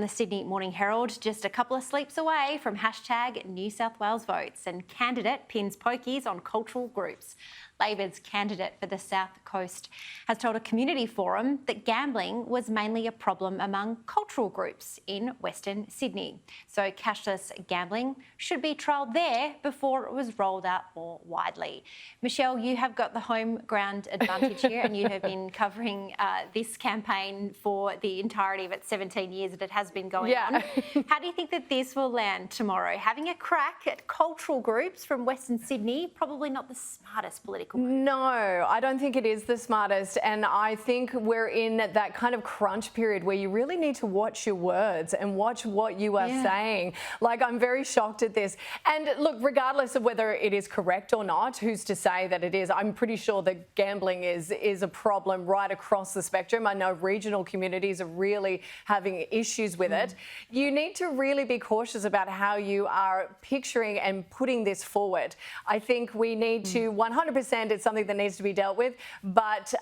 The Sydney Morning Herald, just a couple of sleeps away from hashtag New South Wales votes, and candidate pins pokies on cultural groups. Labor's candidate for the South Coast has told a community forum that gambling was mainly a problem among cultural groups in Western Sydney. So cashless gambling should be trialled there before it was rolled out more widely. Michelle, you have got the home ground advantage here, and you have been covering this campaign for the entirety of its 17 years that it has been going on. How do you think that this will land tomorrow? Having a crack at cultural groups from Western Sydney, probably not the smartest political move. No, I don't think it is the smartest, and I think we're in that kind of crunch period where you really need to watch your words and watch what you are saying. Like, I'm very shocked at this. And look, regardless of whether it is correct or not, who's to say that it is? I'm pretty sure that gambling is a problem right across the spectrum. I know regional communities are really having issues with it. You need to really be cautious about how you are picturing and putting this forward. I think we need to 100%, it's something that needs to be dealt with. But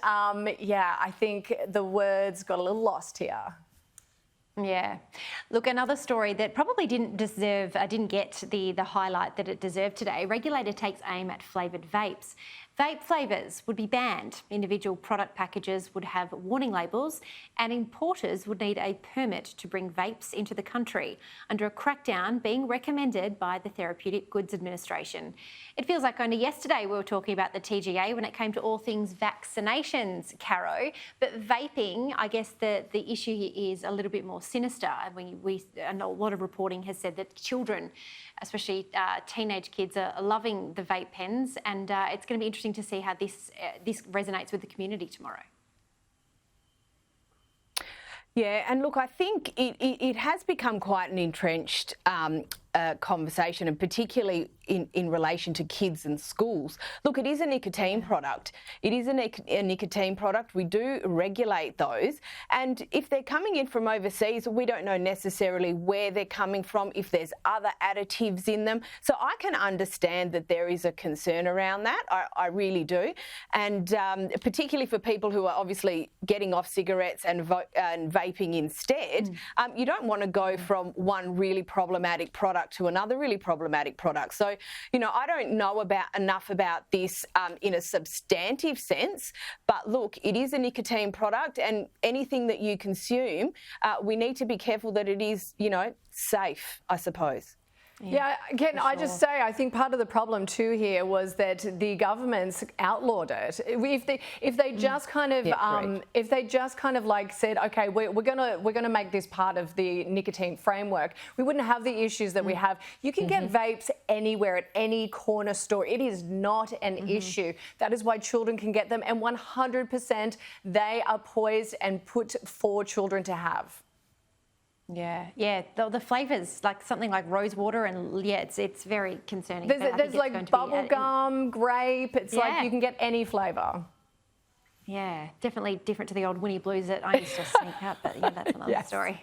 yeah, I think the words got a little lost here. Yeah. Look, another story that probably didn't get the highlight that it deserved today. A regulator takes aim at flavoured vapes. Vape flavours would be banned. Individual product packages would have warning labels, and importers would need a permit to bring vapes into the country, under a crackdown being recommended by the Therapeutic Goods Administration. It feels like only yesterday we were talking about the TGA when it came to all things vaccinations, Caro. But vaping, I guess the issue here is a little bit more sinister. I know a lot of reporting has said that children, especially teenage kids, are loving the vape pens, and it's going to be interesting to see how this resonates with the community tomorrow. Yeah, and look, I think it has become quite an entrenched conversation, and particularly in relation to kids and schools. Look, it is a nicotine product. It is a nicotine product. We do regulate those. And if they're coming in from overseas, we don't know necessarily where they're coming from, if there's other additives in them. So I can understand that there is a concern around that. I really do. And particularly for people who are obviously getting off cigarettes and vaping instead, you don't want to go from one really problematic product to another really problematic product. So, you know, I don't know enough about this in a substantive sense, but look, it is a nicotine product, and anything that you consume, we need to be careful that it is, you know, safe, I suppose. Yeah, again, I just say I think part of the problem too here was that the governments outlawed it. If they just kind of like said, okay, we're gonna make this part of the nicotine framework, we wouldn't have the issues that we have. You can get vapes anywhere at any corner store. It is not an issue. That is why children can get them, and 100% they are poised and put for children to have. Yeah, the flavours, like something like rose water, and it's very concerning. There's like bubble gum, grape. It's like you can get any flavour. Yeah, definitely different to the old Winnie Blues that I used to sneak out, but yeah, that's another story.